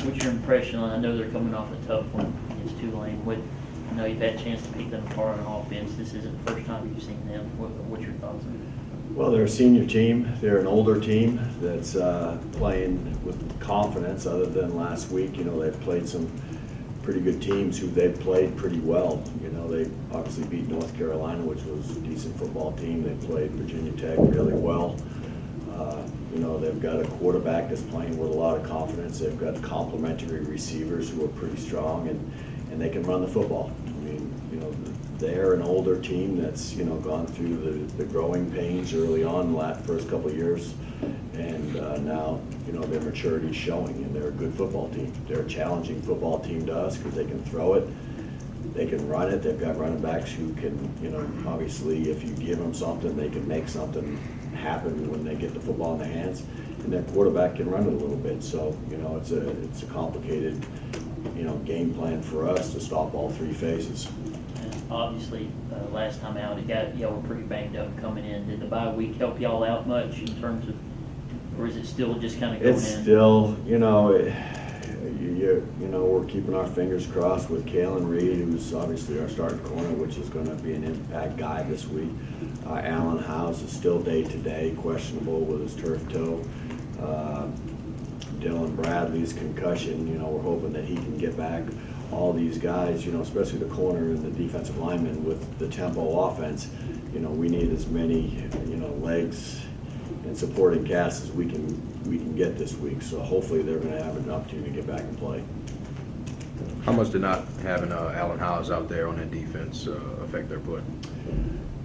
What's your impression on? I know they're coming off a tough one against Tulane. I know you've had a chance to pick them apart on offense. This isn't the first time you've seen them. What's your thoughts on it? Well, they're a senior team. They're an older team that's playing with confidence. Other than last week, they've played some pretty good teams who they've played pretty well. They obviously beat North Carolina, which was a decent football team. They played Virginia Tech really well. They've got a quarterback that's playing with a lot of confidence. They've got complementary receivers who are pretty strong, and they can run the football. They're an older team that's, gone through the growing pains early on the first couple of years, and now, their maturity is showing, and they're a good football team. They're a challenging football team to us because they can throw it, they can run it. They've got running backs who can, obviously, if you give them something, they can make something happen when they get the football in their hands, and their quarterback can run it a little bit. So, it's a complicated, game plan for us to stop all three phases. Obviously, last time out, y'all were pretty banged up coming in. Did the bye week help y'all out much in terms of, or is it still just kind of going in? It's still, we're keeping our fingers crossed with Kalen Reed, who's obviously our starting corner, which is going to be an impact guy this week. Alan House is still day-to-day, questionable with his turf toe. Dylan Bradley's concussion, we're hoping that he can get back. All these guys, especially the corner and the defensive linemen with the tempo offense, we need as many, legs and supporting casts as we can get this week. So hopefully they're going to have an opportunity to get back and play. How much did not having Alan Howes out there on that defense affect their play?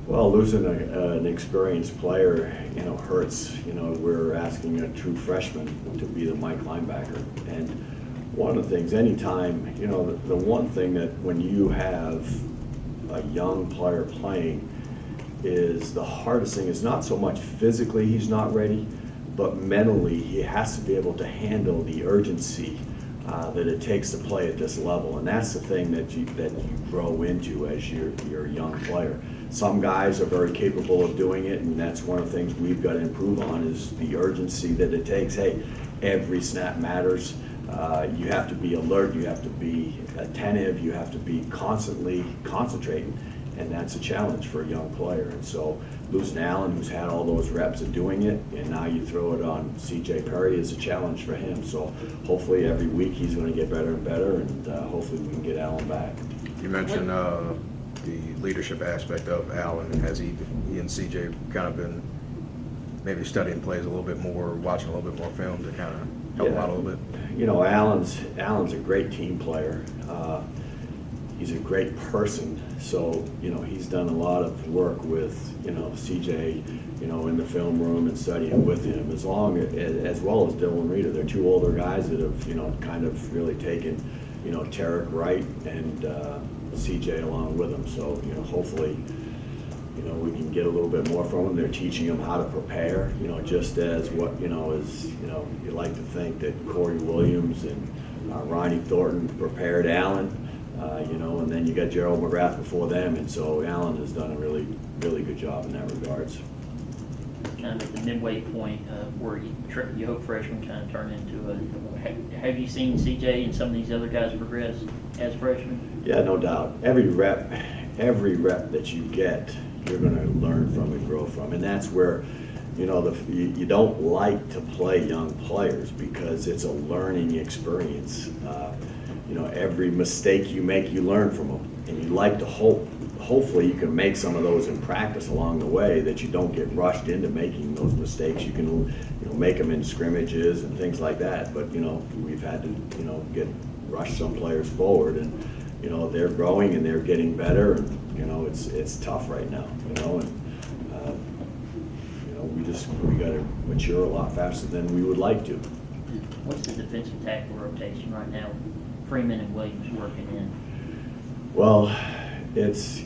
Well, losing an experienced player, hurts. We're asking a true freshman to be the Mike linebacker. And one of the things, anytime, the one thing that when you have a young player playing is the hardest thing is not so much physically he's not ready, but mentally he has to be able to handle the urgency that it takes to play at this level. And that's the thing that you grow into as you're a young player. Some guys are very capable of doing it, and that's one of the things we've got to improve on is the urgency that it takes. Hey, every snap matters. You have to be alert, you have to be attentive, you have to be constantly concentrating, and that's a challenge for a young player. And so losing Allen, who's had all those reps of doing it, and now you throw it on C.J. Perry is a challenge for him. So hopefully every week he's going to get better and better, and hopefully we can get Allen back. You mentioned the leadership aspect of Allen. Has he and C.J. kind of been maybe studying plays a little bit more, watching a little bit more film to kind of help him out a little bit? Allen's a great team player. He's a great person. So, he's done a lot of work with, CJ, in the film room and studying with him, as well as Dylan Reeder. They're two older guys that have, kind of really taken, Tarek Wright and CJ along with him. So, hopefully, we can get a little bit more from them. They're teaching them how to prepare, just as what, you like to think that Corey Williams and Ronnie Thornton prepared Allen, and then you got Gerald McGrath before them, and so Allen has done a really, really good job in that regards. Kind of at the midway point where you hope freshmen kind of turn into have you seen CJ and some of these other guys progress as freshmen? Yeah, no doubt. Every rep that you get, you're going to learn from and grow from, and that's where you don't like to play young players because it's a learning experience. Every mistake you make, you learn from them, and you like to hopefully you can make some of those in practice along the way, that you don't get rushed into making those mistakes. You can make them in scrimmages and things like that, but we've had to get rush some players forward, and they're growing and they're getting better, and it's tough right now, and we got to mature a lot faster than we would like to. What's the defensive tackle rotation right now? Freeman and Williams working in. Well, it's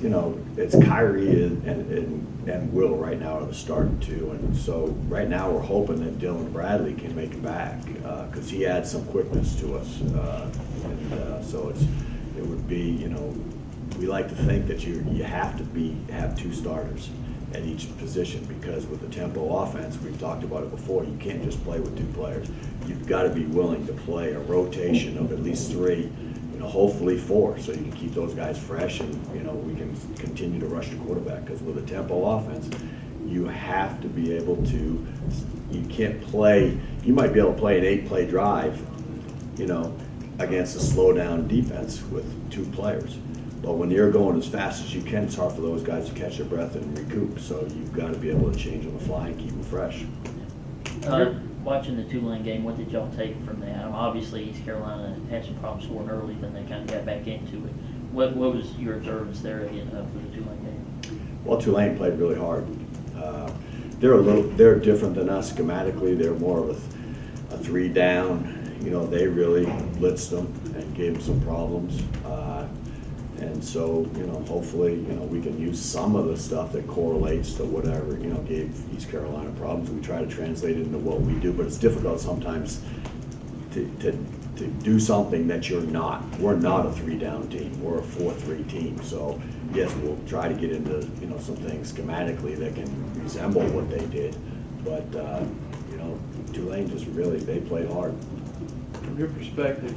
Kyrie and Will right now are the starting two, and so right now we're hoping that Dylan Bradley can make it back because he adds some quickness to us, so it would be we like to think that you have to have two starters, at each position, because with the tempo offense, we've talked about it before, you can't just play with 2 players. You've got to be willing to play a rotation of at least 3, hopefully 4, so you can keep those guys fresh, and we can continue to rush the quarterback. Because with a tempo offense, you have to be able to. You can't play. You might be able to play an 8-play drive, against a slow down defense with 2 players. But when you're going as fast as you can, it's hard for those guys to catch their breath and recoup. So you've got to be able to change on the fly and keep them fresh. Watching the Tulane game, what did y'all take from that? Obviously, East Carolina had some problems scoring early, then they kind of got back into it. What was your observance there again for the Tulane game? Well, Tulane played really hard. They're different than us schematically. They're more of a 3 down. They really blitzed them and gave them some problems. And so, hopefully, we can use some of the stuff that correlates to whatever, gave East Carolina problems. We try to translate it into what we do, but it's difficult sometimes to do something that you're not. We're not a 3-down team. We're a 4-3 team. So, yes, we'll try to get into, some things schematically that can resemble what they did. But, Tulane just really, they played hard. From your perspective,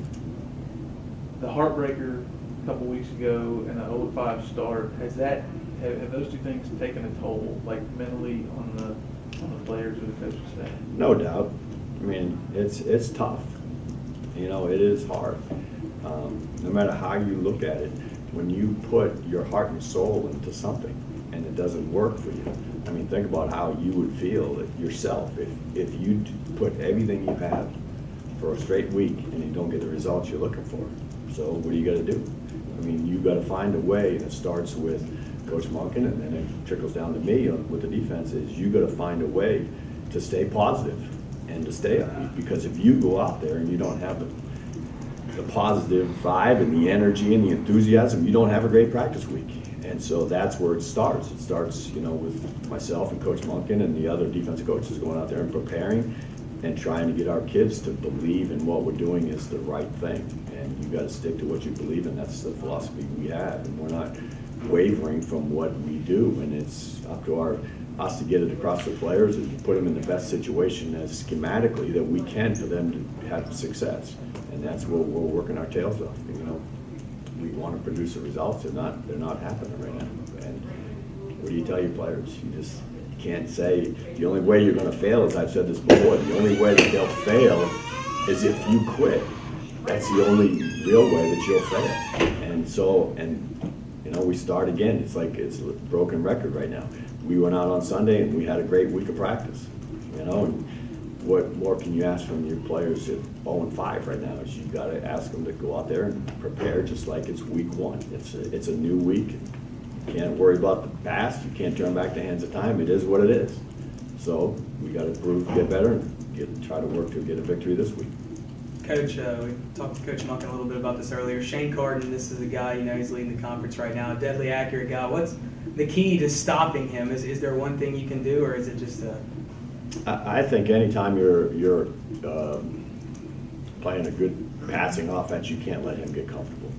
the heartbreaker a couple weeks ago and the 0-5 start, have those 2 things taken a toll, like mentally on the players or the coaching staff? No doubt. I mean, it's tough. It is hard. No matter how you look at it, when you put your heart and soul into something and it doesn't work for you, I mean, think about how you would feel yourself if you put everything you have for a straight week and you don't get the results you're looking for. So what do you got to do? I mean, you got to find a way, and it starts with Coach Monken, and then it trickles down to me with the defense, is you got to find a way to stay positive and to stay upbeat. Because if you go out there and you don't have the positive vibe and the energy and the enthusiasm, you don't have a great practice week. And so that's where it starts. It starts, with myself and Coach Monken and the other defensive coaches going out there and preparing and trying to get our kids to believe in what we're doing is the right thing. And you got to stick to what you believe in. That's the philosophy we have. And we're not wavering from what we do. And it's up to us to get it across the players and put them in the best situation as schematically that we can for them to have success. And that's what we're working our tails off. We want to produce the results. They're not happening right now. And what do you tell your players? You just can't say the only way you're going to fail, as I've said this before, the only way that they'll fail is if you quit. That's the only real way that you'll fail. And so, we start again. It's like it's a broken record right now. We went out on Sunday and we had a great week of practice. And what more can you ask from your players at 0-5 right now? Is you've got to ask them to go out there and prepare just like it's week 1. It's a new week. You can't worry about the past. You can't turn back the hands of time. It is what it is. So we got to get better and try to work to get a victory this week. Coach, we talked to Coach Monken a little bit about this earlier. Shane Carden, this is a guy, he's leading the conference right now, a deadly accurate guy. What's the key to stopping him? Is there one thing you can do, or is it just a... I think anytime you're playing a good passing offense, you can't let him get comfortable.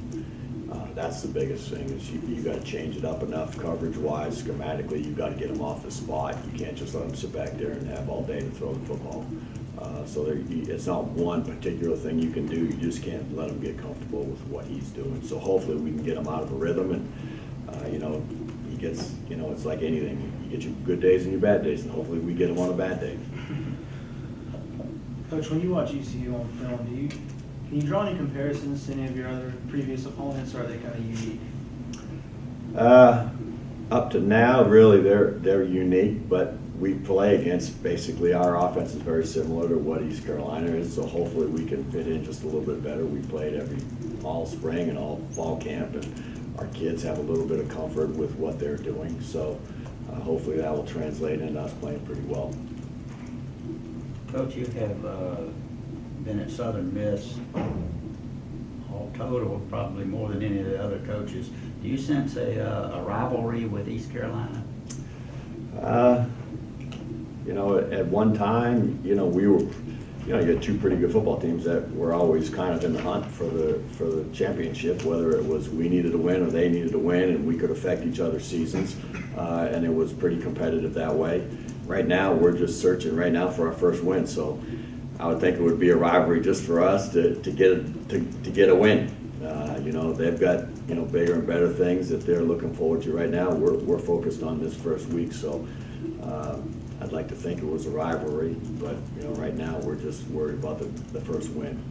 That's the biggest thing, is you got to change it up enough coverage-wise, schematically. You got to get him off the spot. You can't just let him sit back there and have all day to throw the football. So it's not one particular thing you can do. You just can't let him get comfortable with what he's doing. So hopefully we can get him out of a rhythm, and he gets, it's like anything. You get your good days and your bad days, and hopefully we get him on a bad day. Coach, when you watch ECU on film, can you draw any comparisons to any of your other previous opponents, or are they kind of unique? Up to now, really, they're unique, but we play against, basically, our offense is very similar to what East Carolina is, so hopefully we can fit in just a little bit better. We played all spring and all fall camp, and our kids have a little bit of comfort with what they're doing, so hopefully that will translate into us playing pretty well. Coach, you have been at Southern Miss, all total, probably more than any of the other coaches. Do you sense a rivalry with East Carolina? At one time, we were you know, you had two pretty good football teams that were always kind of in the hunt for the championship, whether it was we needed to win or they needed to win, and we could affect each other's seasons, and it was pretty competitive that way. Right now, we're just searching right now for our first win, so I would think it would be a rivalry just for us to get a win. You know, they've got, you know, bigger and better things that they're looking forward to right now. We're focused on this first week, so I'd like to think it was a rivalry, but, you know, right now we're just worried about the first win.